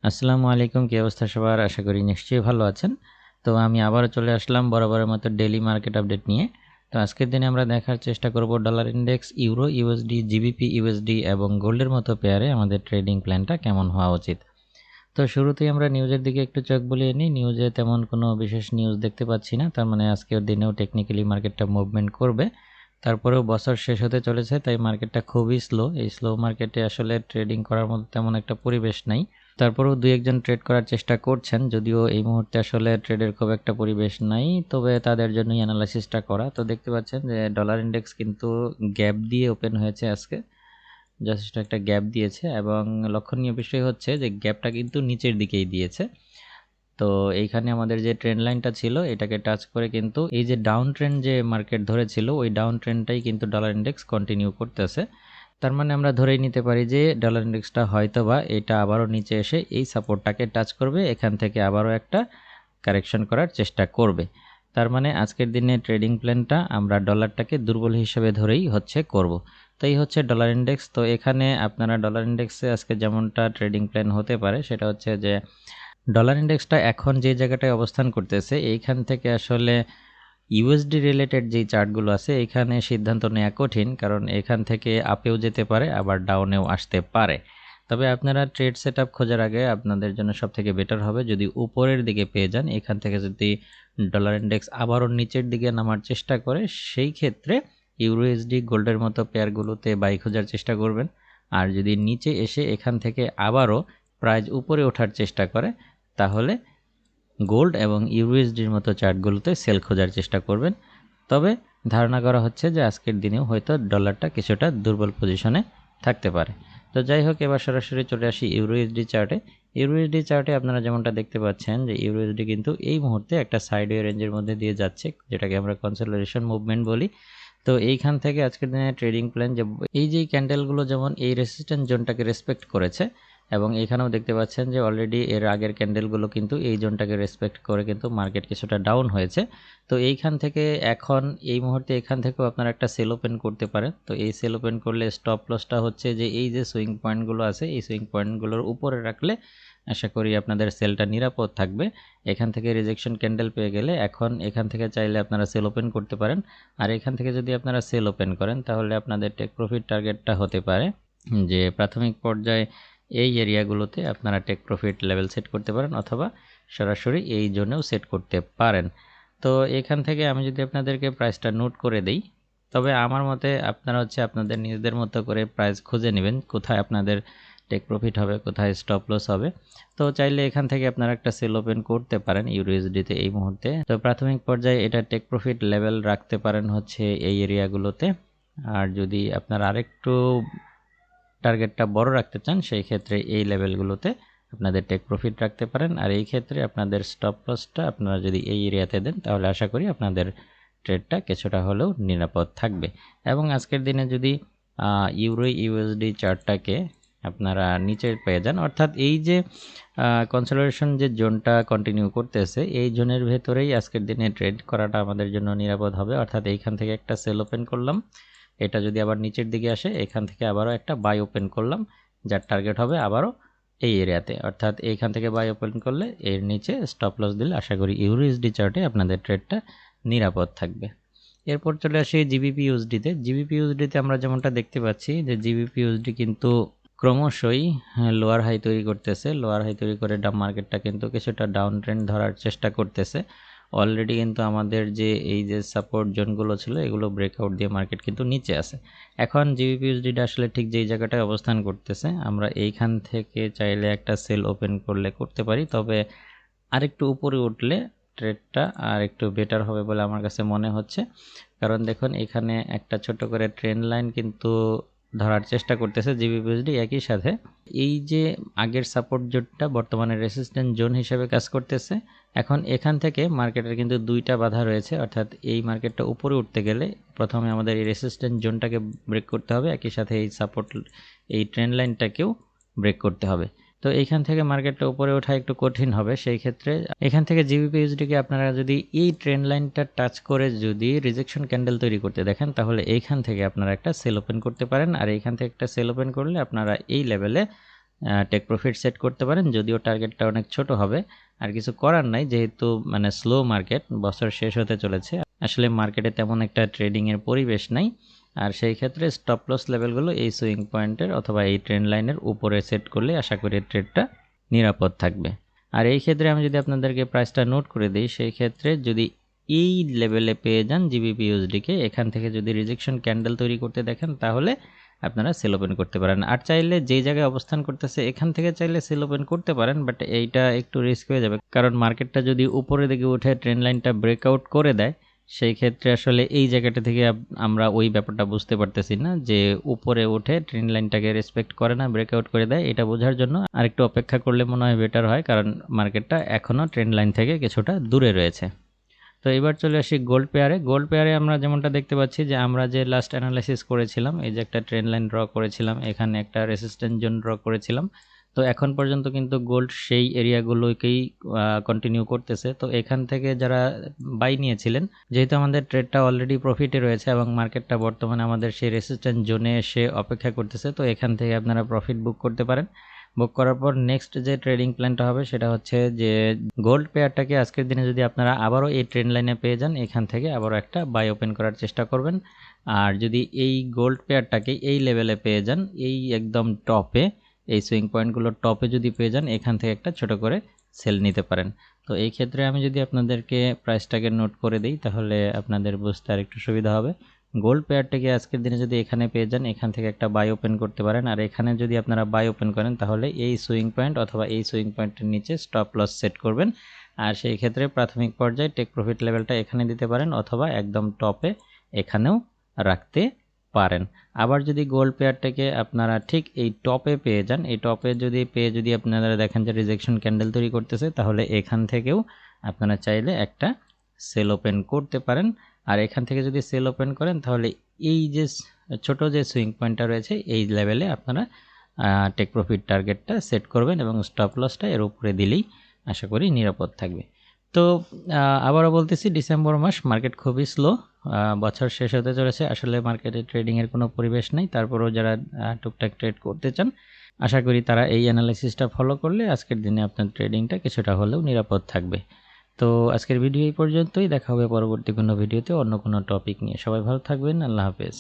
আসসালামু আলাইকুম, কি অবস্থা সবার? আশা করি নিশ্চয়ই ভালো আছেন। তো আমি আবারও চলে আসলাম বরাবরের মতো ডেইলি মার্কেট আপডেট নিয়ে। তো আজকের দিনে আমরা দেখার চেষ্টা করব dollar index, euro USD, GBP USD এবং গোল্ডের মতো পেয়ারে আমাদের ট্রেডিং প্ল্যানটা কেমন হওয়া উচিত। তো শুরুতেই আমরা নিউজের দিকে একটু চোখ বুলিয়ে নিই। নিউজে তেমন কোনো বিশেষ নিউজ দেখতে পাচ্ছি না, তার মানে আজকের দিনেও টেকনিক্যালি মার্কেটটা মুভমেন্ট করবে। তারপরেও বছর শেষ হতে চলেছে, তাই মার্কেটটা খুবই স্লো। এই স্লো মার্কেটে আসলে ট্রেডিং করার মতো তেমন একটা পরিবেশ নাই। তারপরেও দুই একজন ট্রেড করার চেষ্টা করছেন, যদিও এই মুহূর্তে আসলে ট্রেডের খুব একটা পরিবেশ নাই, তবে তাদের জন্যই অ্যানালাইসিসটা করা। তো দেখতে পাচ্ছেন যে ডলার ইন্ডেক্স কিন্তু গ্যাপ দিয়ে ওপেন হয়েছে আজকে, যথেষ্ট একটা গ্যাপ দিয়েছে এবং লক্ষণীয় বিষয় হচ্ছে যে গ্যাপটা কিন্তু নিচের দিকেই দিয়েছে। তো এইখানে আমাদের যে ট্রেন্ড লাইনটা ছিল এটাকে টাচ করে কিন্তু এই যে ডাউন ট্রেন্ড যে মার্কেট ধরেছিল ওই ডাউন ট্রেন্ডটাই কিন্তু ডলার ইন্ডেক্স কন্টিনিউ করতেছে। তার মানে আমরা ধরেই নিতে পারি যে ডলার ইন্ডেক্সটা হয়তোবা এটা আবারও নিচে এসে এই সাপোর্টটাকে টাচ করবে, এখান থেকে আবারও একটা কারেকশন করার চেষ্টা করবে। তার মানে আজকের দিনে ট্রেডিং প্ল্যানটা আমরা ডলারটাকে দুর্বল হিসেবে ধরেই করব। তো এই হচ্ছে ডলার ইন্ডেক্স। তো এখানে আপনারা ডলার ইন্ডেক্সে আজকে যেমনটা ট্রেডিং প্ল্যান হতে পারে সেটা হচ্ছে যে ডলার ইন্ডেক্সটা এখন যে জায়গাটায় অবস্থান করতেছে এইখান থেকে আসলে ইউএসডি রিলেটেড যেই চার্টগুলো আছে এখানে সিদ্ধান্ত নেওয়া কঠিন, কারণ এখান থেকে আপেও যেতে পারে আবার ডাউনেও আসতে পারে। তবে আপনারা ট্রেড সেটআপ খোঁজার আগে আপনাদের জন্য সবথেকে বেটার হবে যদি উপরের দিকে পেয়ে যান। এখান থেকে যদি ডলার ইন্ডেক্স আবারও নিচের দিকে নামার চেষ্টা করে সেই ক্ষেত্রে ইউরোএসডি গোল্ডের মতো পেয়ারগুলোতে বাই খোঁজার চেষ্টা করবেন। আর যদি নিচে এসে এখান থেকে আবারও প্রাইস উপরে ওঠার চেষ্টা করে তাহলে গোল্ড এবং ইউরোএসডির মতো চার্টগুলোতে সেল খোঁজার চেষ্টা করবেন। তবে ধারণা করা হচ্ছে যে আজকের দিনেও হয়তো ডলারটা কিছুটা দুর্বল পজিশনে থাকতে পারে। তো যাই হোক, এবার সরাসরি চলে আসি ইউরোএসডি চার্টে। ইউরোএসডি চার্টে আপনারা যেমনটা দেখতে পাচ্ছেন যে ইউরোএসডি কিন্তু এই মুহূর্তে একটা সাইডওয়ে রেঞ্জের মধ্যে দিয়ে যাচ্ছে, যেটাকে আমরা কনসোলিডেশন মুভমেন্ট বলি। তো এইখান থেকে আজকের দিনে ট্রেডিং প্ল্যান যে এই যে ক্যান্ডেলগুলো যেমন এই রেসিস্ট্যান্স জোনটাকে রেসপেক্ট করেছে এবং এখানেও দেখতে পাচ্ছেন যে অলরেডি এর আগের ক্যান্ডেলগুলো কিন্তু এই জোনটাকে রেসপেক্ট করে কিন্তু মার্কেট কিছুটা ডাউন হয়েছে। তো এইখান থেকে এখন এই মুহূর্তে এখান থেকেও আপনারা একটা সেল ওপেন করতে পারেন। তো এই সেল ওপেন করলে স্টপ লসটা হচ্ছে যে এই যে সুইং পয়েন্টগুলো আছে এই সুইং পয়েন্টগুলোর উপরে রাখলে আশা করি আপনাদের সেলটা নিরাপদ থাকবে। এখান থেকে রিজেকশন ক্যান্ডেল পেয়ে গেলে এখন এখান থেকে চাইলে আপনারা সেল ওপেন করতে পারেন। আর এখান থেকে যদি আপনারা সেল ওপেন করেন তাহলে আপনাদের টেক প্রফিট টার্গেটটা হতে পারে যে প্রাথমিক পর্যায়ে এই এরিয়াগুলোতে আপনারা টেক প্রফিট লেভেল সেট করতে পারেন অথবা সরাসরি এই জোনেও সেট করতে পারেন। তো এখান থেকে আমি যদি আপনাদেরকে প্রাইসটা নোট করে দেই, তবে আমার মতে আপনারা আপনাদের নিজেদের মতো করে প্রাইস খুঁজে নেবেন কোথায় আপনাদের টেক প্রফিট হবে, কোথায় স্টপ লস হবে। তো চাইলে এখান থেকে আপনারা একটা সেল ওপেন করতে পারেন ইউরোএসডিতে এই মুহূর্তে। তো প্রাথমিক পর্যায়ে এটা টেক প্রফিট লেভেল রাখতে পারেন এই এরিয়াগুলোতে। আর যদি আপনারা আরেকটু টার্গেটটা বড় রাখতে চান সেই ক্ষেত্রে এই লেভেলগুলোতে আপনাদের টেক প্রফিট রাখতে পারেন। আর এই ক্ষেত্রে আপনাদের স্টপ লসটা আপনারা যদি এই এরিয়াতে দেন তাহলে আশা করি আপনাদের ট্রেডটা কিছুটা হলেও নিরাপদ থাকবে। এবং আজকের দিনে যদি ইউরো ইউএসডি চার্টটাকে আপনারা নিচে পেয়ে যান, অর্থাৎ এই যে কনসোলিডেশন যে জোনটা কন্টিনিউ করতেছে এই জোনের ভেতরেই আজকের দিনে ট্রেড করাটা আমাদের জন্য নিরাপদ হবে। অর্থাৎ এইখান থেকে একটা সেল ওপেন করলাম, এটা যদি আবার নিচের দিকে আসে এখান থেকে আবারও একটা বাই ওপেন করলাম, যার টার্গেট হবে আবারও এই এরিয়াতে। অর্থাৎ এইখান থেকে বাই ওপেন করলে এর নিচে স্টপ লস দিলে আশা করি ইউরোএসডি চার্টে আপনাদের ট্রেডটা নিরাপদ থাকবে। এরপর চলে আসি জিবিপি ইউএসডিতে। জিবিপি ইউএসডিতে আমরা যেমনটা দেখতে পাচ্ছি যে জিবিপি ইউএসডি কিন্তু ক্রমশই লোয়ার হাই তৈরি করতেছে। লোয়ার হাই তৈরি করে মার্কেটটা কিন্তু কিছুটা ডাউন ট্রেন্ড ধরার চেষ্টা করতেছে। অলরেডি কিন্তু আমাদের যে এই যে সাপোর্ট জোনগুলো ছিল এগুলো ব্রেকআউট দিয়ে মার্কেট কিন্তু নিচে আছে। এখন জিবিপিউসডিটা আসলে ঠিক যেই জায়গাটায় অবস্থান করতেছে আমরা এইখান থেকে চাইলে একটা সেল ওপেন করলে করতে পারি, তবে আরেকটু উপরে উঠলে ট্রেডটা আর একটু বেটার হবে বলে আমার কাছে মনে হচ্ছে। কারণ দেখুন এখানে একটা ছোট করে ট্রেন্ড লাইন কিন্তু ধরার চেষ্টা করতেছে জিবিপিউসডি, একই সাথে এই যে আগের সাপোর্ট জোনটা বর্তমানে রেসিস্ট্যান্ট জোন হিসেবে কাজ করতেছে। এখন এখান থেকে মার্কেটের কিন্তু দুইটা বাধা রয়েছে, অর্থাৎ এই মার্কেটটা উপরে উঠতে গেলে প্রথমে আমাদের এই রেসিস্ট্যান্ট জোনটাকে ব্রেক করতে হবে, একই সাথে এই সাপোর্ট এই ট্রেন্ড লাইনটাকেও ব্রেক করতে হবে। তো এইখান থেকে মার্কেটটা উপরে ওঠা একটু কঠিন হবে। সেই ক্ষেত্রে এখান থেকে জিবিপিউসডিকে আপনারা যদি এই ট্রেন্ড লাইনটা টাচ করে যদি রিজেকশন ক্যান্ডেল তৈরি করতে দেখেন তাহলে এইখান থেকে আপনারা একটা সেল ওপেন করতে পারেন। আর এইখান থেকে একটা সেল ওপেন করলে আপনারা এই লেভেলে টেক প্রফিট সেট করতে পারেন, যদিও টার্গেটটা অনেক ছোট হবে। আর কিছু করার নাই, যেহেতু মানে স্লো মার্কেট, বছর শেষ হতে চলেছে, আসলে মার্কেটে তেমন একটা ট্রেডিংয়ের পরিবেশ নাই। আর সেই ক্ষেত্রে স্টপ লস লেভেলগুলো এই সুইং পয়েন্টের অথবা এই ট্রেন্ড লাইনের উপরে সেট করলে আশা করি ট্রেডটা নিরাপদ থাকবে। আর এই ক্ষেত্রে আমি যদি আপনাদেরকে প্রাইসটা নোট করে দিই, সেই ক্ষেত্রে যদি এই লেভেলে পেয়ে যান GBPUSDকে, এখান থেকে যদি রিজেকশন ক্যান্ডেল তৈরি করতে দেখেন তাহলে আপনারা সেল ওপেন করতে পারেন। আর চাইলে যেই জায়গায় অবস্থান করতেছে এখান থেকে চাইলে সেল ওপেন করতে পারেন, বাট এইটা একটু রিস্ক হয়ে যাবে, কারণ মার্কেটটা যদি উপরের দিকে উঠে ট্রেন্ড লাইনটা ব্রেকআউট করে দেয়, সেই ক্ষেত্রে আসলে এই জায়গাটা থেকে আমরা ওই ব্যাপারটা বুঝতে পারতেছি না যে উপরে উঠে ট্রেন্ড লাইনটাকে রেসপেক্ট করে না, ব্রেকআউট করে দেয়। এটা বোঝার জন্য আরেকটু অপেক্ষা করলে মনে হয় বেটার হয়, কারণ মার্কেটটা এখনও ট্রেন্ড লাইন থেকে কিছুটা দূরে রয়েছে। তো এবার চলে আসি গোল্ড পেয়ারে আমরা যেমনটা দেখতে পাচ্ছি যে আমরা যে লাস্ট অ্যানালাইসিস করেছিলাম, এই যে একটা ট্রেন্ড লাইন ড্র করেছিলাম, এখানে একটা রেসিস্ট্যান্স জোন ড্র করেছিলাম। তো এখন পর্যন্ত কিন্তু গোল্ড সেই এরিয়াগুলোকেই কন্টিনিউ করতেছে। তো এখান থেকে যারা বাই নিয়েছিলেন, যেহেতু আমাদের ট্রেডটা অলরেডি প্রফিটে রয়েছে এবং মার্কেটটা বর্তমানে আমাদের সেই রেসিস্ট্যান্স জোনে এসে অপেক্ষা করতেছে, তো এখান থেকে আপনারা প্রফিট বুক করতে পারেন। বুক করার পর নেক্সট যে ট্রেডিং প্ল্যানটা হবে সেটা হচ্ছে যে গোল্ড পেয়ারটাকে আজকের দিনে যদি আপনারা আবারও এই ট্রেন্ড লাইনে পেয়ে যান, এখান থেকে আবারও একটা বাই ওপেন করার চেষ্টা করবেন। আর যদি এই গোল্ড পেয়ারটাকে এই লেভেলে পেয়ে যান, এই একদম টপে, এই সুইং পয়েন্টগুলোর টপে যদি পেয়ে যান, এখান থেকে একটা ছোট করে সেল নিতে পারেন। তো এই ক্ষেত্রে আমি যদি আপনাদেরকে প্রাইসটাকে নোট করে দিই তাহলে আপনাদের বুঝতে আর একটু সুবিধা হবে। গোল্ড পেয়ারটাকে আজকের দিনে যদি এখানে পেয়ে যান, এখান থেকে একটা বাই ওপেন করতে পারেন। আর এখানে যদি আপনারা বাই ওপেন করেন তাহলে এই সুইং পয়েন্ট অথবা এই সুইং পয়েন্টের নিচে স্টপ লস সেট করবেন। আর সেই ক্ষেত্রে প্রাথমিক পর্যায়ে টেক প্রফিট লেভেলটা এখানে দিতে পারেন অথবা একদম টপে এখানেও রাখতে পারেন। আবার যদি গোল্ড পেয়ারটাকে আপনারা ঠিক এই টপে পেয়ে যান, এই টপে যদি আপনারা দেখেন যে রিজেকশন ক্যান্ডেল তৈরি করতেছে, তাহলে এখান থেকেও আপনারা চাইলে একটা সেল ওপেন করতে পারেন। আর এখান থেকে যদি সেল ওপেন করেন তাহলে এই যে ছোট যে সুইং পয়েন্টটা রয়েছে এই লেভেলে আপনারা টেক প্রফিট টার্গেটটা সেট করবেন এবং স্টপ লসটা এর উপরে দিলেই আশা করি নিরাপদ থাকবে। তো আবারও বলতেছি, ডিসেম্বর মাস মার্কেট খুবই স্লো, বছর শেষ হতে চলেছে, আসলে মার্কেটে ট্রেডিংয়ের কোনো পরিবেশ নেই। তারপরেও যারা টুকটাক ট্রেড করতে চান, আশা করি তারা এই অ্যানালাইসিসটা ফলো করলে আজকের দিনে আপনার ট্রেডিংটা কিছুটা হলেও নিরাপদ থাকবে। তো আজকের ভিডিও এই পর্যন্তই, দেখা হবে পরবর্তী কোনো ভিডিওতে অন্য কোনো টপিক নিয়ে। সবাই ভালো থাকবেন, আল্লাহ হাফেজ।